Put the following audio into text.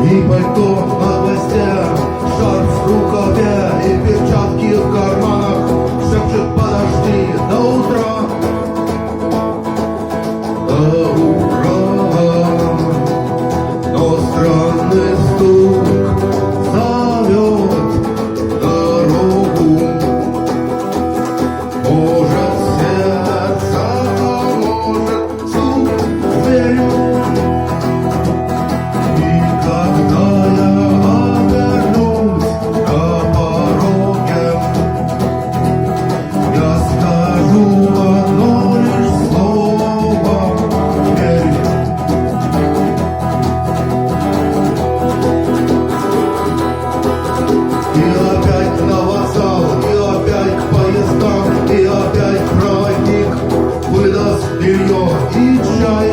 И пальто на гвоздях, шарф в рукаве и перчатки в карманах шепчет: подожди до утра, до утра. Но странный стук зовет дорогу. Может, сердце, а может, стук в дверь. И опять на вокзал, и опять к поездам, и опять проводник выдаст белье и чай.